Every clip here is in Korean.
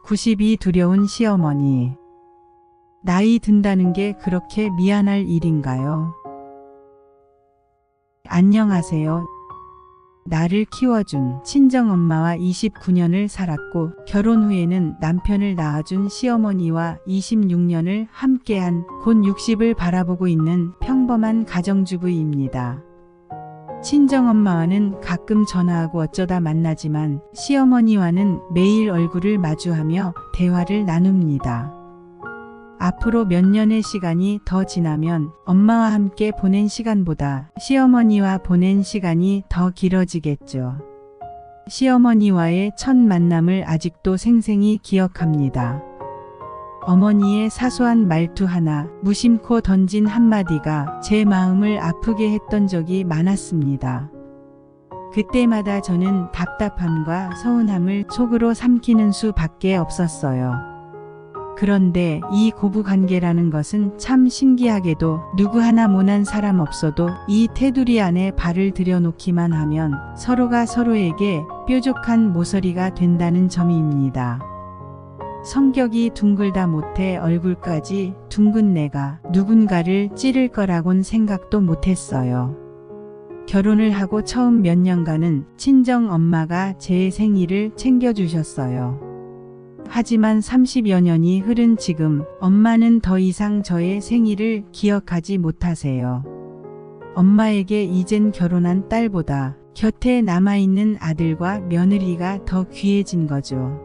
90이 두려운 시어머니. 나이 든다는 게 그렇게 미안할 일인가요? 안녕하세요. 나를 키워준 친정엄마와 29년을 살았고 결혼 후에는 남편을 낳아준 시어머니와 26년을 함께한 곧 60을 바라보고 있는 평범한 가정주부입니다. 친정엄마와는 가끔 전화하고 어쩌다 만나지만 시어머니와는 매일 얼굴을 마주하며 대화를 나눕니다. 앞으로 몇 년의 시간이 더 지나면 엄마와 함께 보낸 시간보다 시어머니와 보낸 시간이 더 길어지겠죠. 시어머니와의 첫 만남을 아직도 생생히 기억합니다. 어머니의 사소한 말투 하나, 무심코 던진 한마디가 제 마음을 아프게 했던 적이 많았습니다. 그때마다 저는 답답함과 서운함을 속으로 삼키는 수밖에 없었어요. 그런데 이 고부관계라는 것은 참 신기하게도 누구 하나 모난 사람 없어도 이 테두리 안에 발을 들여놓기만 하면 서로가 서로에게 뾰족한 모서리가 된다는 점입니다. 성격이 둥글다 못해 얼굴까지 둥근 내가 누군가를 찌를 거라곤 생각도 못했어요. 결혼을 하고 처음 몇 년간은 친정엄마가 제 생일을 챙겨주셨어요. 하지만 30여 년이 흐른 지금 엄마는 더 이상 저의 생일을 기억하지 못하세요. 엄마에게 이젠 결혼한 딸보다 곁에 남아있는 아들과 며느리가 더 귀해진 거죠.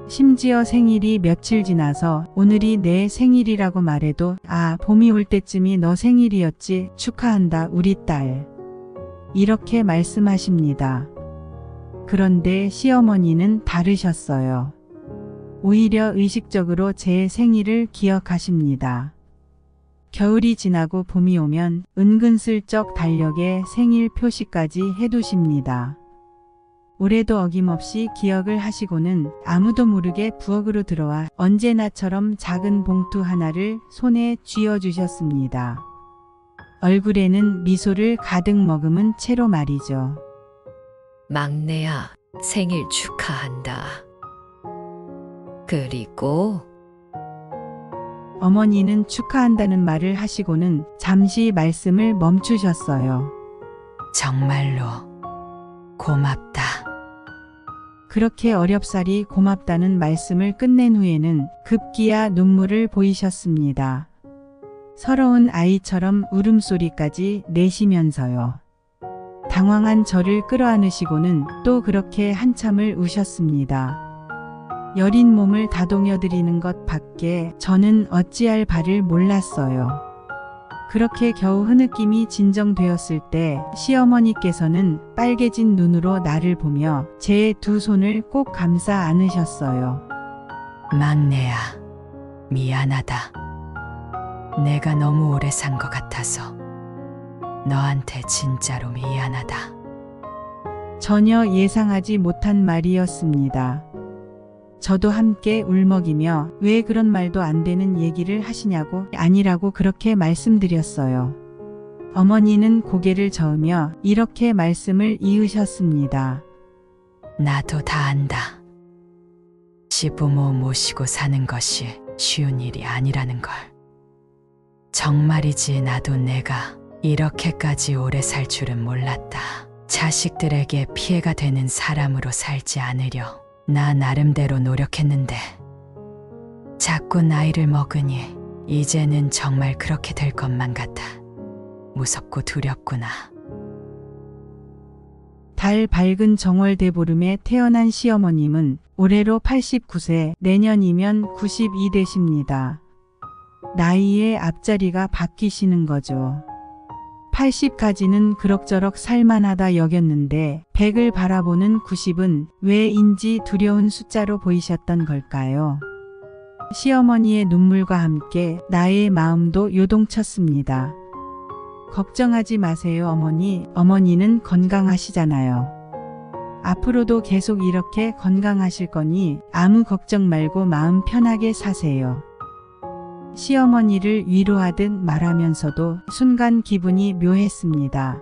심지어 생일이 며칠 지나서 오늘이 내 생일이라고 말해도 아, 봄이 올 때쯤이 너 생일이었지, 축하한다 우리 딸. 이렇게 말씀하십니다. 그런데 시어머니는 다르셨어요. 오히려 의식적으로 제 생일을 기억하십니다. 겨울이 지나고 봄이 오면 은근슬쩍 달력에 생일 표시까지 해두십니다. 올해도 어김없이 기억을 하시고는 아무도 모르게 부엌으로 들어와 언제나처럼 작은 봉투 하나를 손에 쥐어주셨습니다. 얼굴에는 미소를 가득 머금은 채로 말이죠. 막내야, 생일 축하한다. 그리고 어머니는 축하한다는 말을 하시고는 잠시 말씀을 멈추셨어요. 정말로 고맙다. 그렇게 어렵사리 고맙다는 말씀을 끝낸 후에는 급기야 눈물을 보이셨습니다. 서러운 아이처럼 울음소리까지 내시면서요. 당황한 저를 끌어안으시고는 또 그렇게 한참을 우셨습니다. 여린 몸을 다독여드리는 것 밖에 저는 어찌할 바를 몰랐어요. 그렇게 겨우 흐느낌이 진정되었을 때 시어머니께서는 빨개진 눈으로 나를 보며 제 두 손을 꼭 감싸 안으셨어요. 막내야, 미안하다. 내가 너무 오래 산 것 같아서 너한테 진짜로 미안하다. 전혀 예상하지 못한 말이었습니다. 저도 함께 울먹이며 왜 그런 말도 안 되는 얘기를 하시냐고 아니라고 그렇게 말씀드렸어요. 어머니는 고개를 저으며 이렇게 말씀을 이으셨습니다. 나도 다 안다. 시부모 모시고 사는 것이 쉬운 일이 아니라는 걸. 정말이지 나도 내가 이렇게까지 오래 살 줄은 몰랐다. 자식들에게 피해가 되는 사람으로 살지 않으려 나 나름대로 노력했는데 자꾸 나이를 먹으니 이제는 정말 그렇게 될 것만 같아. 무섭고 두렵구나. 달 밝은 정월 대보름에 태어난 시어머님은 올해로 89세, 내년이면 92 되십니다. 나이의 앞자리가 바뀌시는 거죠. 80까지는 그럭저럭 살만하다 여겼는데 100을 바라보는 90은 왜인지 두려운 숫자로 보이셨던 걸까요? 시어머니의 눈물과 함께 나의 마음도 요동쳤습니다. 걱정하지 마세요, 어머니. 어머니는 건강하시잖아요. 앞으로도 계속 이렇게 건강하실 거니 아무 걱정 말고 마음 편하게 사세요. 시어머니를 위로하듯 말하면서도 순간 기분이 묘했습니다.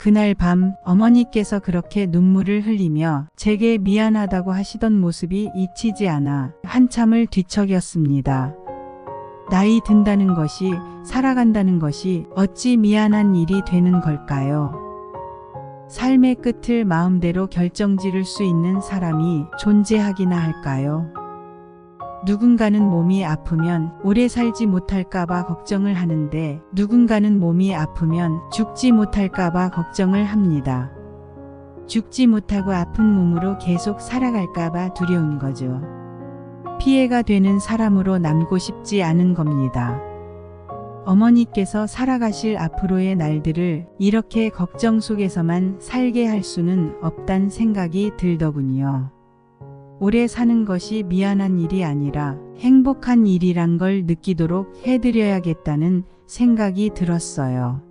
그날 밤 어머니께서 그렇게 눈물을 흘리며 제게 미안하다고 하시던 모습이 잊히지 않아 한참을 뒤척였습니다. 나이 든다는 것이, 살아간다는 것이 어찌 미안한 일이 되는 걸까요? 삶의 끝을 마음대로 결정지을 수 있는 사람이 존재하기나 할까요? 누군가는 몸이 아프면 오래 살지 못할까봐 걱정을 하는데 누군가는 몸이 아프면 죽지 못할까봐 걱정을 합니다. 죽지 못하고 아픈 몸으로 계속 살아갈까봐 두려운 거죠. 피해가 되는 사람으로 남고 싶지 않은 겁니다. 어머니께서 살아가실 앞으로의 날들을 이렇게 걱정 속에서만 살게 할 수는 없단 생각이 들더군요. 오래 사는 것이 미안한 일이 아니라 행복한 일이란 걸 느끼도록 해드려야겠다는 생각이 들었어요.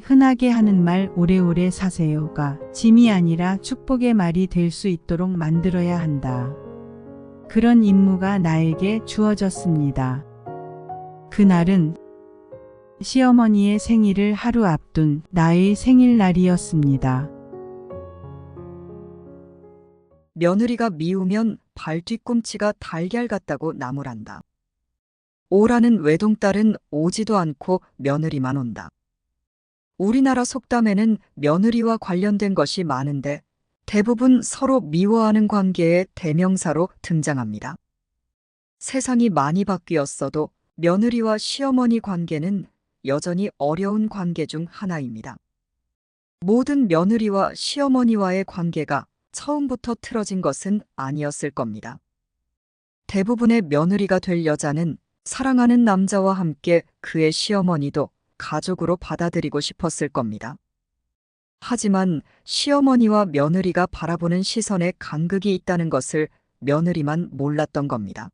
흔하게 하는 말 오래오래 사세요가 짐이 아니라 축복의 말이 될 수 있도록 만들어야 한다. 그런 임무가 나에게 주어졌습니다. 그날은 시어머니의 생일을 하루 앞둔 나의 생일날이었습니다. 며느리가 미우면 발 뒤꿈치가 달걀 같다고 나무란다. 오라는 외동딸은 오지도 않고 며느리만 온다. 우리나라 속담에는 며느리와 관련된 것이 많은데 대부분 서로 미워하는 관계의 대명사로 등장합니다. 세상이 많이 바뀌었어도 며느리와 시어머니 관계는 여전히 어려운 관계 중 하나입니다. 모든 며느리와 시어머니와의 관계가 처음부터 틀어진 것은 아니었을 겁니다. 대부분의 며느리가 될 여자는 사랑하는 남자와 함께 그의 시어머니도 가족으로 받아들이고 싶었을 겁니다. 하지만 시어머니와 며느리가 바라보는 시선에 간극이 있다는 것을 며느리만 몰랐던 겁니다.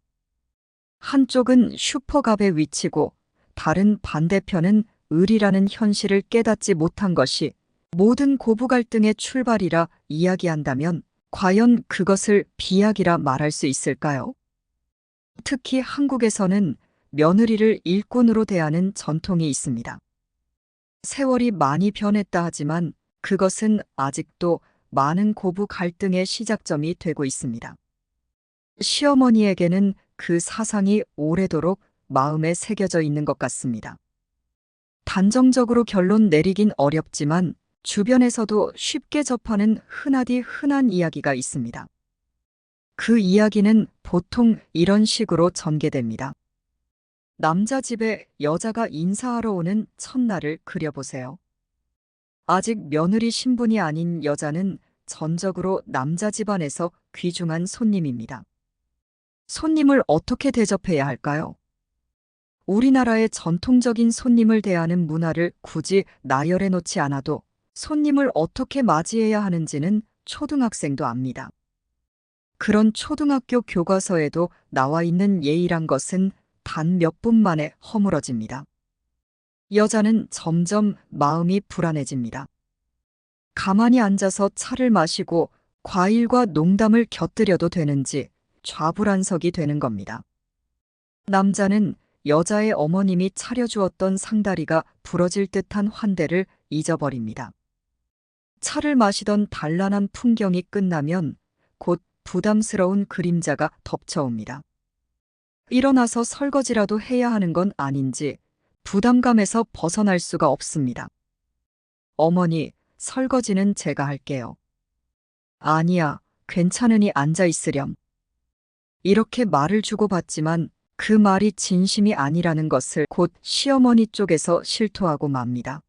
한쪽은 슈퍼갑의 위치고 다른 반대편은 을이라는 현실을 깨닫지 못한 것이 모든 고부 갈등의 출발이라 이야기한다면 과연 그것을 비약이라 말할 수 있을까요? 특히 한국에서는 며느리를 일꾼으로 대하는 전통이 있습니다. 세월이 많이 변했다 하지만 그것은 아직도 많은 고부 갈등의 시작점이 되고 있습니다. 시어머니에게는 그 사상이 오래도록 마음에 새겨져 있는 것 같습니다. 단정적으로 결론 내리긴 어렵지만 주변에서도 쉽게 접하는 흔하디 흔한 이야기가 있습니다. 그 이야기는 보통 이런 식으로 전개됩니다. 남자 집에 여자가 인사하러 오는 첫날을 그려보세요. 아직 며느리 신분이 아닌 여자는 전적으로 남자 집안에서 귀중한 손님입니다. 손님을 어떻게 대접해야 할까요? 우리나라의 전통적인 손님을 대하는 문화를 굳이 나열해 놓지 않아도 손님을 어떻게 맞이해야 하는지는 초등학생도 압니다. 그런 초등학교 교과서에도 나와 있는 예의란 것은 단 몇 분 만에 허물어집니다. 여자는 점점 마음이 불안해집니다. 가만히 앉아서 차를 마시고 과일과 농담을 곁들여도 되는지 좌불안석이 되는 겁니다. 남자는 여자의 어머님이 차려주었던 상다리가 부러질 듯한 환대를 잊어버립니다. 차를 마시던 단란한 풍경이 끝나면 곧 부담스러운 그림자가 덮쳐옵니다. 일어나서 설거지라도 해야 하는 건 아닌지 부담감에서 벗어날 수가 없습니다. 어머니, 설거지는 제가 할게요. 아니야, 괜찮으니 앉아 있으렴. 이렇게 말을 주고받지만 그 말이 진심이 아니라는 것을 곧 시어머니 쪽에서 실토하고 맙니다.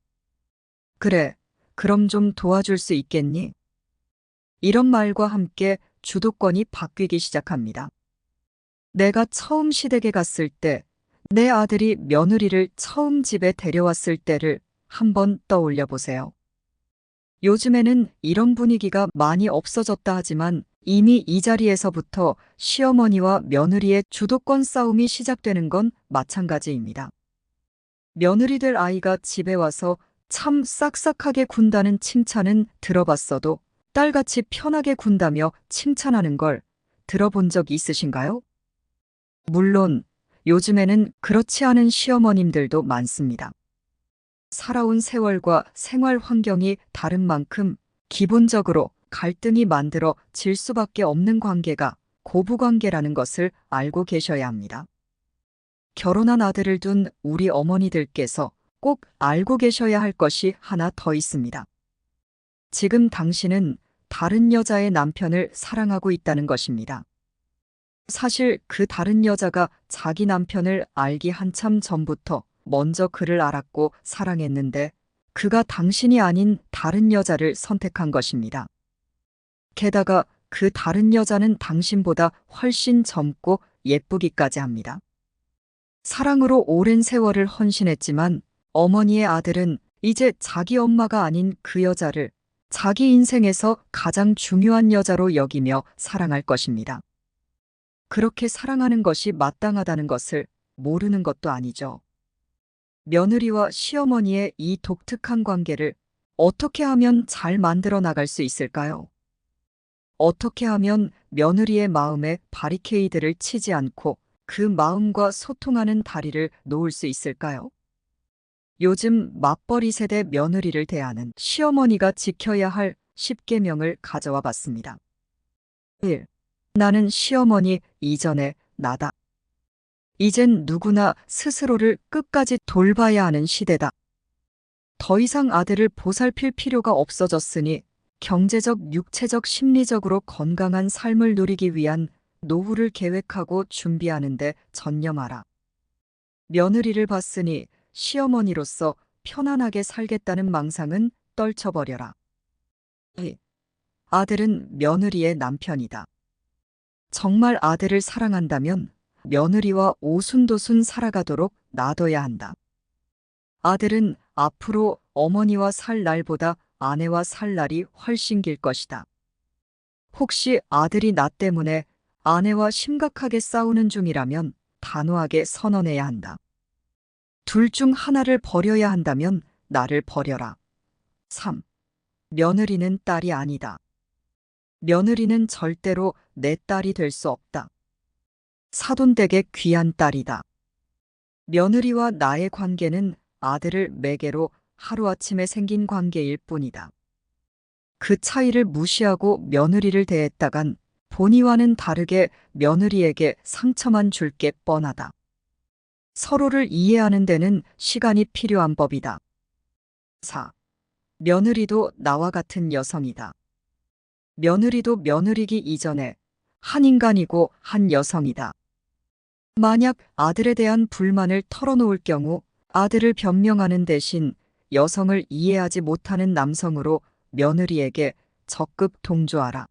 그래, 그럼 좀 도와줄 수 있겠니? 이런 말과 함께 주도권이 바뀌기 시작합니다. 내가 처음 시댁에 갔을 때, 내 아들이 며느리를 처음 집에 데려왔을 때를 한번 떠올려 보세요. 요즘에는 이런 분위기가 많이 없어졌다 하지만 이미 이 자리에서부터 시어머니와 며느리의 주도권 싸움이 시작되는 건 마찬가지입니다. 며느리들 아이가 집에 와서 참 싹싹하게 군다는 칭찬은 들어봤어도 딸같이 편하게 군다며 칭찬하는 걸 들어본 적 있으신가요? 물론 요즘에는 그렇지 않은 시어머님들도 많습니다. 살아온 세월과 생활 환경이 다른 만큼 기본적으로 갈등이 만들어 질 수밖에 없는 관계가 고부관계라는 것을 알고 계셔야 합니다. 결혼한 아들을 둔 우리 어머니들께서 꼭 알고 계셔야 할 것이 하나 더 있습니다. 지금 당신은 다른 여자의 남편을 사랑하고 있다는 것입니다. 사실 그 다른 여자가 자기 남편을 알기 한참 전부터 먼저 그를 알았고 사랑했는데 그가 당신이 아닌 다른 여자를 선택한 것입니다. 게다가 그 다른 여자는 당신보다 훨씬 젊고 예쁘기까지 합니다. 사랑으로 오랜 세월을 헌신했지만 어머니의 아들은 이제 자기 엄마가 아닌 그 여자를 자기 인생에서 가장 중요한 여자로 여기며 사랑할 것입니다. 그렇게 사랑하는 것이 마땅하다는 것을 모르는 것도 아니죠. 며느리와 시어머니의 이 독특한 관계를 어떻게 하면 잘 만들어 나갈 수 있을까요? 어떻게 하면 며느리의 마음에 바리케이드를 치지 않고 그 마음과 소통하는 다리를 놓을 수 있을까요? 요즘 맞벌이 세대 며느리를 대하는 시어머니가 지켜야 할 10계명을 가져와 봤습니다. 1. 나는 시어머니 이전에 나다. 이젠 누구나 스스로를 끝까지 돌봐야 하는 시대다. 더 이상 아들을 보살필 필요가 없어졌으니 경제적, 육체적, 심리적으로 건강한 삶을 누리기 위한 노후를 계획하고 준비하는데 전념하라. 며느리를 봤으니 시어머니로서 편안하게 살겠다는 망상은 떨쳐버려라. 2. 아들은 며느리의 남편이다. 정말 아들을 사랑한다면 며느리와 오순도순 살아가도록 놔둬야 한다. 아들은 앞으로 어머니와 살 날보다 아내와 살 날이 훨씬 길 것이다. 혹시 아들이 나 때문에 아내와 심각하게 싸우는 중이라면 단호하게 선언해야 한다. 둘 중 하나를 버려야 한다면 나를 버려라. 3. 며느리는 딸이 아니다. 며느리는 절대로 내 딸이 될 수 없다. 사돈댁의 귀한 딸이다. 며느리와 나의 관계는 아들을 매개로 하루아침에 생긴 관계일 뿐이다. 그 차이를 무시하고 며느리를 대했다간 본의와는 다르게 며느리에게 상처만 줄 게 뻔하다. 서로를 이해하는 데는 시간이 필요한 법이다. 4. 며느리도 나와 같은 여성이다. 며느리도 며느리기 이전에 한 인간이고 한 여성이다. 만약 아들에 대한 불만을 털어놓을 경우 아들을 변명하는 대신 여성을 이해하지 못하는 남성으로 며느리에게 적극 동조하라.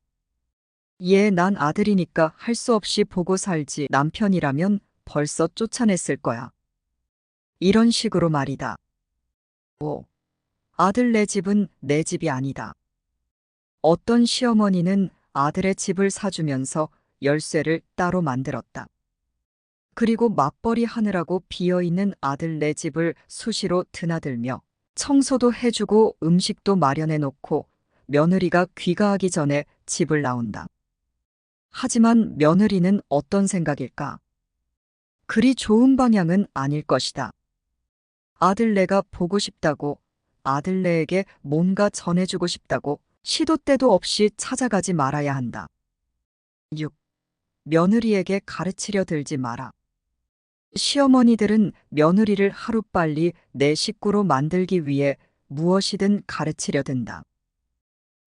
얘 난 아들이니까 할 수 없이 보고 살지 남편이라면 벌써 쫓아냈을 거야. 이런 식으로 말이다. 5. 아들 내 집은 내 집이 아니다. 어떤 시어머니는 아들의 집을 사주면서 열쇠를 따로 만들었다. 그리고 맞벌이 하느라고 비어있는 아들 내 집을 수시로 드나들며 청소도 해주고 음식도 마련해 놓고 며느리가 귀가하기 전에 집을 나온다. 하지만 며느리는 어떤 생각일까? 그리 좋은 방향은 아닐 것이다. 아들내가 보고 싶다고, 아들내에게 뭔가 전해주고 싶다고 시도 때도 없이 찾아가지 말아야 한다. 6. 며느리에게 가르치려 들지 마라. 시어머니들은 며느리를 하루빨리 내 식구로 만들기 위해 무엇이든 가르치려 든다.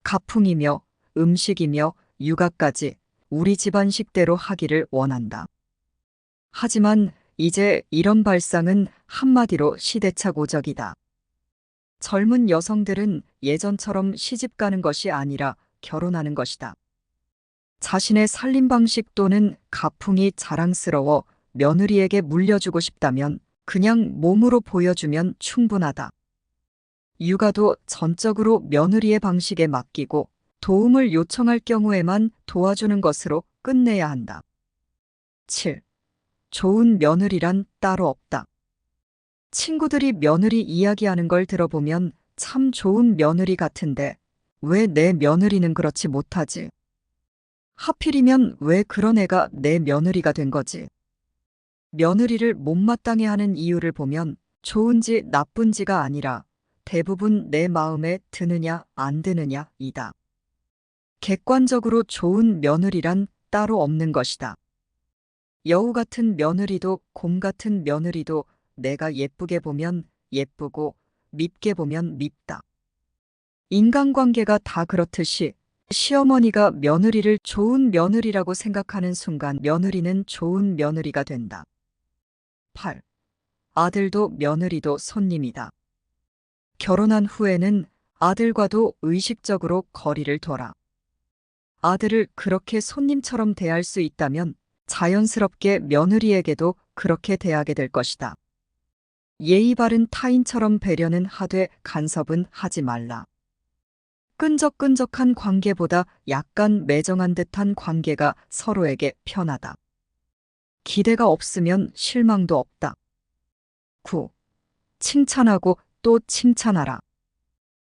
가풍이며 음식이며 육아까지 우리 집안 식대로 하기를 원한다. 하지만 이제 이런 발상은 한마디로 시대착오적이다. 젊은 여성들은 예전처럼 시집 가는 것이 아니라 결혼하는 것이다. 자신의 살림 방식 또는 가풍이 자랑스러워 며느리에게 물려주고 싶다면 그냥 몸으로 보여주면 충분하다. 육아도 전적으로 며느리의 방식에 맡기고 도움을 요청할 경우에만 도와주는 것으로 끝내야 한다. 7. 좋은 며느리란 따로 없다. 친구들이 며느리 이야기하는 걸 들어보면 참 좋은 며느리 같은데 왜 내 며느리는 그렇지 못하지? 하필이면 왜 그런 애가 내 며느리가 된 거지? 며느리를 못마땅해 하는 이유를 보면 좋은지 나쁜지가 아니라 대부분 내 마음에 드느냐 안 드느냐이다. 객관적으로 좋은 며느리란 따로 없는 것이다. 여우 같은 며느리도 곰 같은 며느리도 내가 예쁘게 보면 예쁘고 밉게 보면 밉다. 인간관계가 다 그렇듯이 시어머니가 며느리를 좋은 며느리라고 생각하는 순간 며느리는 좋은 며느리가 된다. 8. 아들도 며느리도 손님이다. 결혼한 후에는 아들과도 의식적으로 거리를 둬라. 아들을 그렇게 손님처럼 대할 수 있다면 자연스럽게 며느리에게도 그렇게 대하게 될 것이다. 예의 바른 타인처럼 배려는 하되 간섭은 하지 말라. 끈적끈적한 관계보다 약간 매정한 듯한 관계가 서로에게 편하다. 기대가 없으면 실망도 없다. 9. 칭찬하고 또 칭찬하라.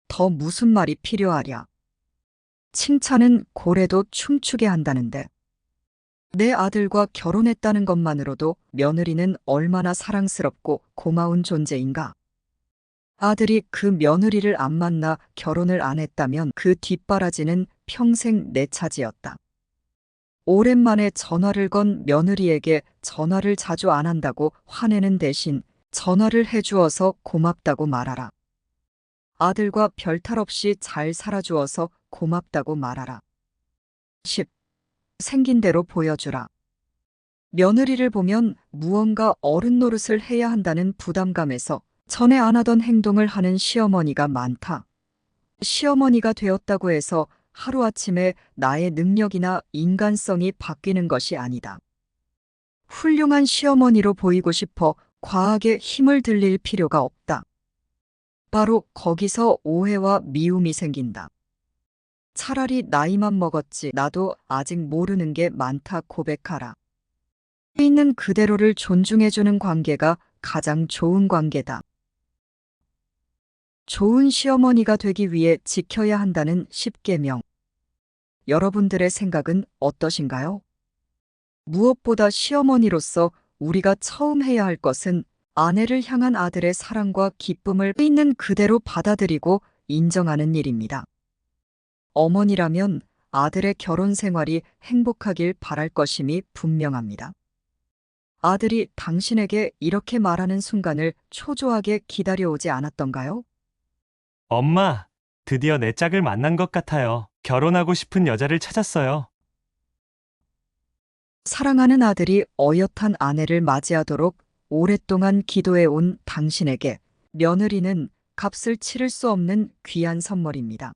더 무슨 말이 필요하랴. 칭찬은 고래도 춤추게 한다는데. 내 아들과 결혼했다는 것만으로도 며느리는 얼마나 사랑스럽고 고마운 존재인가. 아들이 그 며느리를 안 만나 결혼을 안 했다면 그 뒷바라지는 평생 내 차지였다. 오랜만에 전화를 건 며느리에게 전화를 자주 안 한다고 화내는 대신 전화를 해주어서 고맙다고 말하라. 아들과 별탈 없이 잘 살아주어서 고맙다고 말하라. 10. 생긴 대로 보여주라. 며느리를 보면 무언가 어른 노릇을 해야 한다는 부담감에서 전에 안 하던 행동을 하는 시어머니가 많다. 시어머니가 되었다고 해서 하루아침에 나의 능력이나 인간성이 바뀌는 것이 아니다. 훌륭한 시어머니로 보이고 싶어 과하게 힘을 들릴 필요가 없다. 바로 거기서 오해와 미움이 생긴다. 차라리 나이만 먹었지 나도 아직 모르는 게 많다 고백하라. 있는 그대로를 존중해주는 관계가 가장 좋은 관계다. 좋은 시어머니가 되기 위해 지켜야 한다는 10계명. 여러분들의 생각은 어떠신가요? 무엇보다 시어머니로서 우리가 처음 해야 할 것은 아내를 향한 아들의 사랑과 기쁨을 있는 그대로 받아들이고 인정하는 일입니다. 어머니라면 아들의 결혼 생활이 행복하길 바랄 것임이 분명합니다. 아들이 당신에게 이렇게 말하는 순간을 초조하게 기다려오지 않았던가요? 엄마, 드디어 내 짝을 만난 것 같아요. 결혼하고 싶은 여자를 찾았어요. 사랑하는 아들이 어엿한 아내를 맞이하도록 오랫동안 기도해온 당신에게 며느리는 값을 치를 수 없는 귀한 선물입니다.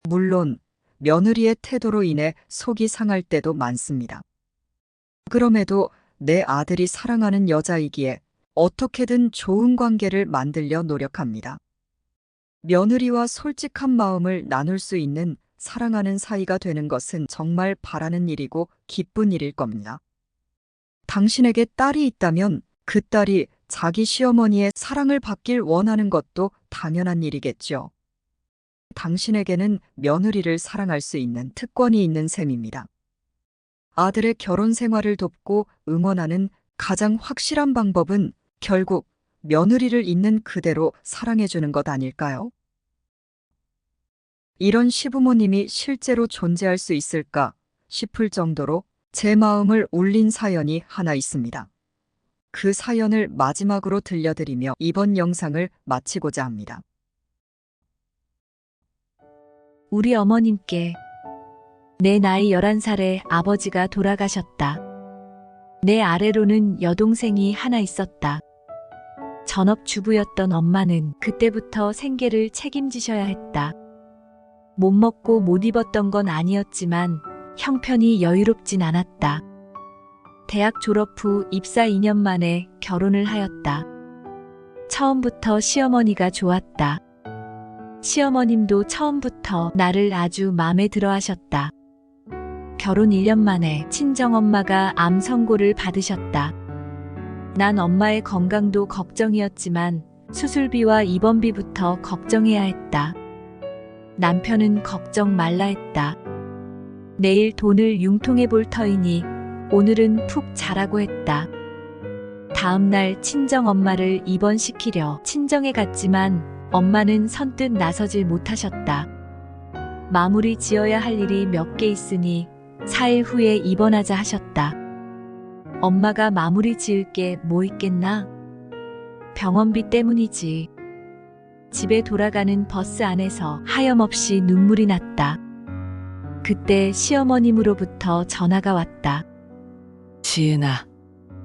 물론 며느리의 태도로 인해 속이 상할 때도 많습니다. 그럼에도 내 아들이 사랑하는 여자이기에 어떻게든 좋은 관계를 만들려 노력합니다. 며느리와 솔직한 마음을 나눌 수 있는 사랑하는 사이가 되는 것은 정말 바라는 일이고 기쁜 일일 겁니다. 당신에게 딸이 있다면 그 딸이 자기 시어머니의 사랑을 받길 원하는 것도 당연한 일이겠죠. 당신에게는 며느리를 사랑할 수 있는 특권이 있는 셈입니다. 아들의 결혼 생활을 돕고 응원하는 가장 확실한 방법은 결국 며느리를 있는 그대로 사랑해주는 것 아닐까요? 이런 시부모님이 실제로 존재할 수 있을까 싶을 정도로 제 마음을 울린 사연이 하나 있습니다. 그 사연을 마지막으로 들려드리며 이번 영상을 마치고자 합니다. 우리 어머님께 내 나이 11살에 아버지가 돌아가셨다. 내 아래로는 여동생이 하나 있었다. 전업주부였던 엄마는 그때부터 생계를 책임지셔야 했다. 못 먹고 못 입었던 건 아니었지만 형편이 여유롭진 않았다. 대학 졸업 후 입사 2년 만에 결혼을 하였다. 처음부터 시어머니가 좋았다. 시어머님도 처음부터 나를 아주 마음에 들어 하셨다. 결혼 1년 만에 친정엄마가 암 선고를 받으셨다. 난 엄마의 건강도 걱정이었지만 수술비와 입원비부터 걱정해야 했다. 남편은 걱정 말라 했다. 내일 돈을 융통해 볼 터이니 오늘은 푹 자라고 했다. 다음 날 친정 엄마를 입원시키려 친정에 갔지만 엄마는 선뜻 나서질 못하셨다. 마무리 지어야 할 일이 몇 개 있으니 4일 후에 입원하자 하셨다. 엄마가 마무리 지을 게 뭐 있겠나? 병원비 때문이지. 집에 돌아가는 버스 안에서 하염없이 눈물이 났다. 그때 시어머님으로부터 전화가 왔다. 지은아,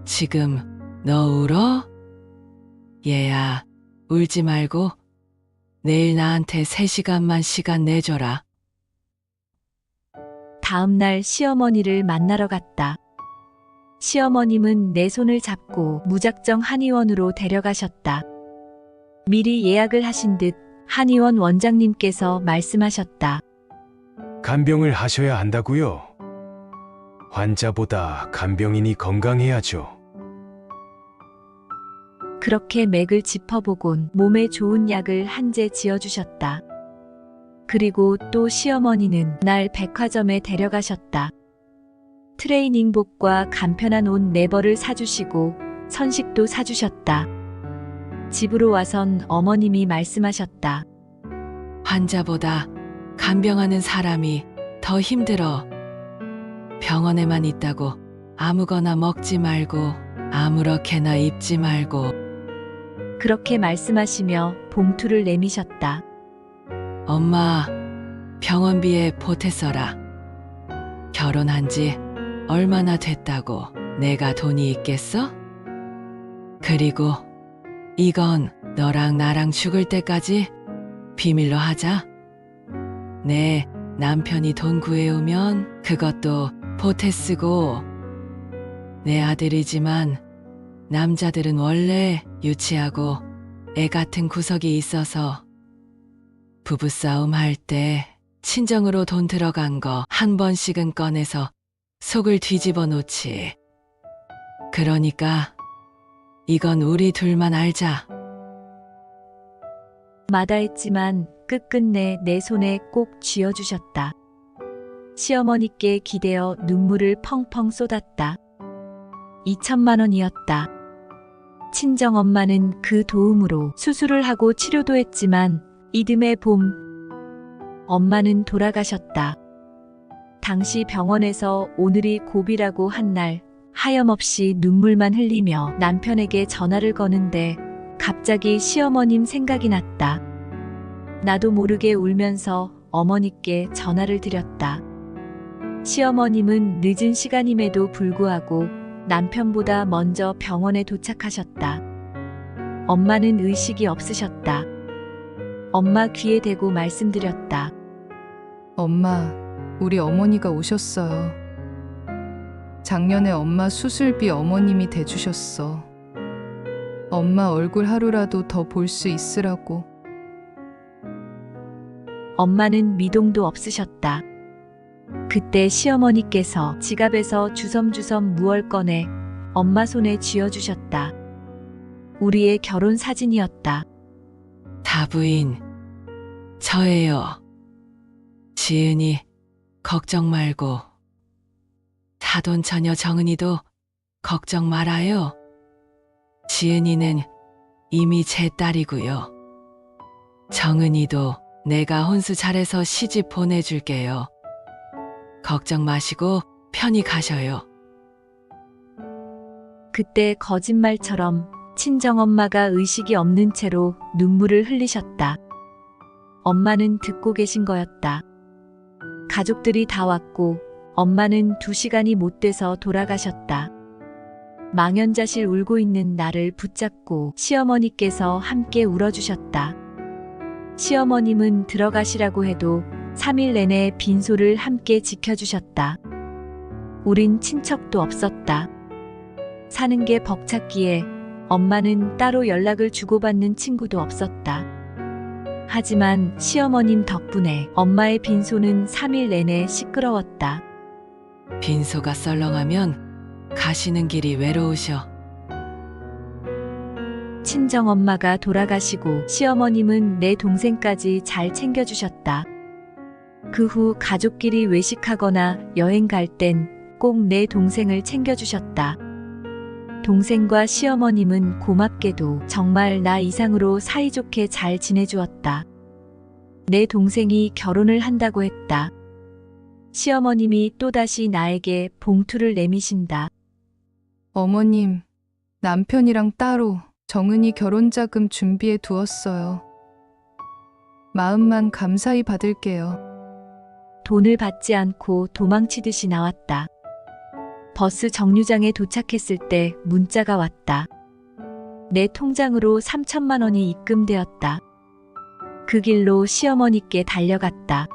지금 너 울어? 얘야, 울지 말고 내일 나한테 3시간만 시간 내줘라. 다음 날 시어머니를 만나러 갔다. 시어머님은 내 손을 잡고 무작정 한의원으로 데려가셨다. 미리 예약을 하신 듯 한의원 원장님께서 말씀하셨다. 간병을 하셔야 한다고요? 환자보다 간병인이 건강해야죠. 그렇게 맥을 짚어보곤 몸에 좋은 약을 한 제 지어주셨다. 그리고 또 시어머니는 날 백화점에 데려가셨다. 트레이닝복과 간편한 옷 4벌을 사주시고 선식도 사주셨다. 집으로 와선 어머님이 말씀하셨다. 환자보다 간병하는 사람이 더 힘들어. 병원에만 있다고 아무거나 먹지 말고 아무렇게나 입지 말고. 그렇게 말씀하시며 봉투를 내미셨다. 엄마, 병원비에 보태 써라. 결혼한 지 얼마나 됐다고 내가 돈이 있겠어? 그리고 이건 너랑 나랑 죽을 때까지 비밀로 하자. 내 남편이 돈 구해오면 그것도 보태 쓰고. 내 아들이지만 남자들은 원래 유치하고 애 같은 구석이 있어서 부부싸움 할 때 친정으로 돈 들어간 거 한 번씩은 꺼내서 속을 뒤집어 놓지. 그러니까 이건 우리 둘만 알자. 마다했지만 끝끝내 내 손에 꼭 쥐어주셨다. 시어머니께 기대어 눈물을 펑펑 쏟았다. 2천만 원이었다. 친정엄마는 그 도움으로 수술을 하고 치료도 했지만 이듬해 봄 엄마는 돌아가셨다. 당시 병원에서 오늘이 고비라고 한 날 하염없이 눈물만 흘리며 남편에게 전화를 거는데 갑자기 시어머님 생각이 났다. 나도 모르게 울면서 어머니께 전화를 드렸다. 시어머님은 늦은 시간임에도 불구하고 남편보다 먼저 병원에 도착하셨다. 엄마는 의식이 없으셨다. 엄마 귀에 대고 말씀드렸다. 엄마, 우리 어머니가 오셨어요. 작년에 엄마 수술비 어머님이 대주셨어. 엄마 얼굴 하루라도 더 볼 수 있으라고. 엄마는 미동도 없으셨다. 그때 시어머니께서 지갑에서 주섬주섬 무얼 꺼내 엄마 손에 쥐어주셨다. 우리의 결혼 사진이었다. 다부인, 저예요. 지은이, 걱정 말고. 사돈처녀 정은이도 걱정 말아요. 지은이는 이미 제 딸이고요. 정은이도 내가 혼수 잘해서 시집 보내줄게요. 걱정 마시고 편히 가셔요. 그때 거짓말처럼 친정엄마가 의식이 없는 채로 눈물을 흘리셨다. 엄마는 듣고 계신 거였다. 가족들이 다 왔고 엄마는 2시간이 못 돼서 돌아가셨다. 망연자실 울고 있는 나를 붙잡고 시어머니께서 함께 울어주셨다. 시어머님은 들어가시라고 해도 3일 내내 빈소를 함께 지켜주셨다. 우린 친척도 없었다. 사는 게 벅찼기에 엄마는 따로 연락을 주고받는 친구도 없었다. 하지만 시어머님 덕분에 엄마의 빈소는 3일 내내 시끄러웠다. 빈소가 썰렁하면 가시는 길이 외로우셔. 친정엄마가 돌아가시고 시어머님은 내 동생까지 잘 챙겨주셨다. 그 후 가족끼리 외식하거나 여행 갈 땐 꼭 내 동생을 챙겨주셨다. 동생과 시어머님은 고맙게도 정말 나 이상으로 사이좋게 잘 지내주었다. 내 동생이 결혼을 한다고 했다. 시어머님이 또다시 나에게 봉투를 내미신다. 어머님, 남편이랑 따로 정은이 결혼자금 준비해 두었어요. 마음만 감사히 받을게요. 돈을 받지 않고 도망치듯이 나왔다. 버스 정류장에 도착했을 때 문자가 왔다. 내 통장으로 3천만 원이 입금되었다. 그 길로 시어머니께 달려갔다.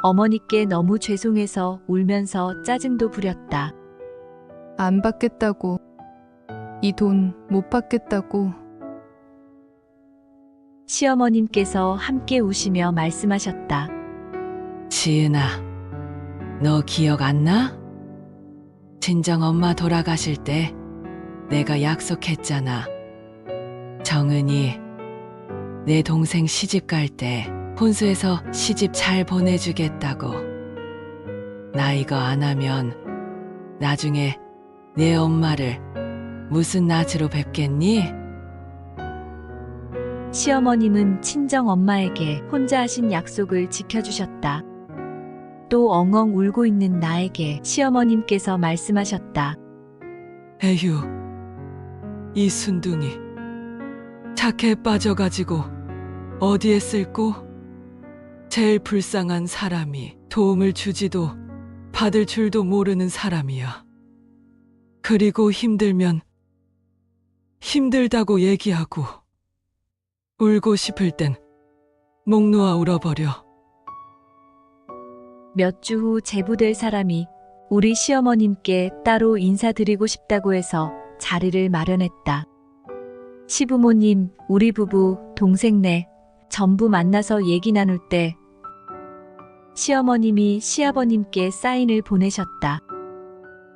어머니께 너무 죄송해서 울면서 짜증도 부렸다. 안 받겠다고. 이 돈 못 받겠다고. 시어머님께서 함께 우시며 말씀하셨다. 지은아, 너 기억 안 나? 친정 엄마 돌아가실 때 내가 약속했잖아. 정은이, 내 동생 시집 갈 때 혼수해서 시집 잘 보내주겠다고. 나 이거 안 하면 나중에 내 엄마를 무슨 낯으로 뵙겠니? 시어머님은 친정 엄마에게 혼자 하신 약속을 지켜주셨다. 또 엉엉 울고 있는 나에게 시어머님께서 말씀하셨다. 에휴, 이 순둥이 착해 빠져가지고 어디에 쓸고? 제일 불쌍한 사람이 도움을 주지도 받을 줄도 모르는 사람이야. 그리고 힘들면 힘들다고 얘기하고 울고 싶을 땐 목 놓아 울어버려. 몇 주 후 제부될 사람이 우리 시어머님께 따로 인사드리고 싶다고 해서 자리를 마련했다. 시부모님, 우리 부부, 동생네 전부 만나서 얘기 나눌 때 시어머님이 시아버님께 사인을 보내셨다.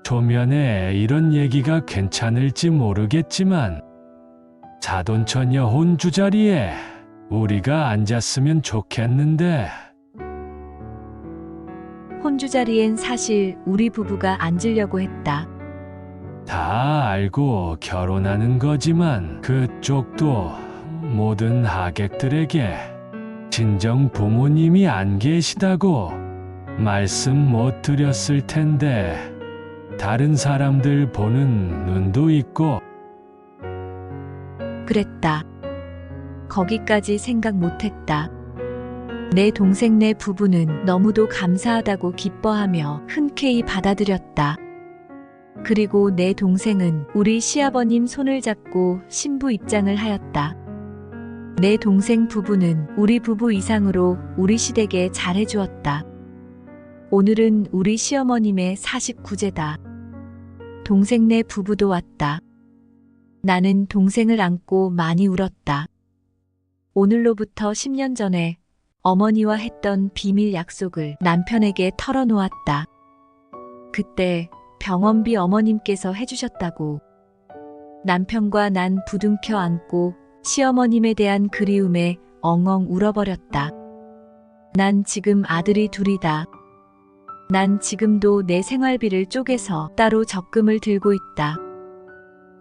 초면에 이런 얘기가 괜찮을지 모르겠지만 사돈처녀 혼주 자리에 우리가 앉았으면 좋겠는데. 혼주 자리엔 사실 우리 부부가 앉으려고 했다. 다 알고 결혼하는 거지만 그쪽도 모든 하객들에게 친정 부모님이 안 계시다고 말씀 못 드렸을 텐데 다른 사람들 보는 눈도 있고. 그랬다. 거기까지 생각 못했다. 내 동생네 부부는 너무도 감사하다고 기뻐하며 흔쾌히 받아들였다. 그리고 내 동생은 우리 시아버님 손을 잡고 신부 입장을 하였다. 내 동생 부부는 우리 부부 이상으로 우리 시댁에 잘해주었다. 오늘은 우리 시어머님의 49제다. 동생네 부부도 왔다. 나는 동생을 안고 많이 울었다. 오늘로부터 10년 전에 어머니와 했던 비밀 약속을 남편에게 털어놓았다. 그때 병원비 어머님께서 해주셨다고. 남편과 난 부둥켜 안고 시어머님에 대한 그리움에 엉엉 울어버렸다. 난 지금 아들이 둘이다. 난 지금도 내 생활비를 쪼개서 따로 적금을 들고 있다.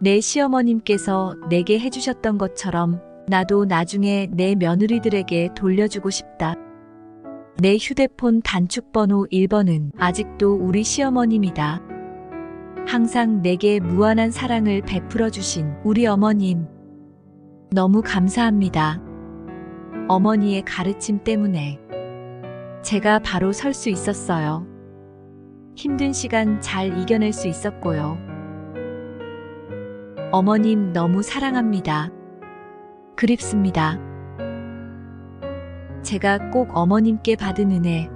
내 시어머님께서 내게 해주셨던 것처럼 나도 나중에 내 며느리들에게 돌려주고 싶다. 내 휴대폰 단축번호 1번은 아직도 우리 시어머님이다. 항상 내게 무한한 사랑을 베풀어 주신 우리 어머님. 너무 감사합니다. 어머니의 가르침 때문에 제가 바로 설 수 있었어요. 힘든 시간 잘 이겨낼 수 있었고요. 어머님 너무 사랑합니다. 그립습니다. 제가 꼭 어머님께 받은 은혜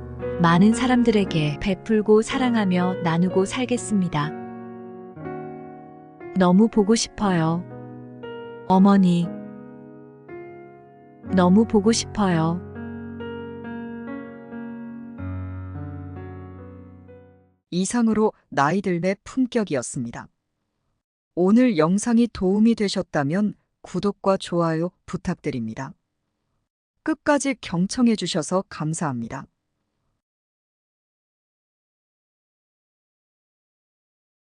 많은 사람들에게 베풀고 사랑하며 나누고 살겠습니다. 너무 보고 싶어요. 어머니. 너무 보고 싶어요. 이상으로 나이들의 품격이었습니다. 오늘 영상이 도움이 되셨다면 구독과 좋아요 부탁드립니다. 끝까지 경청해 주셔서 감사합니다.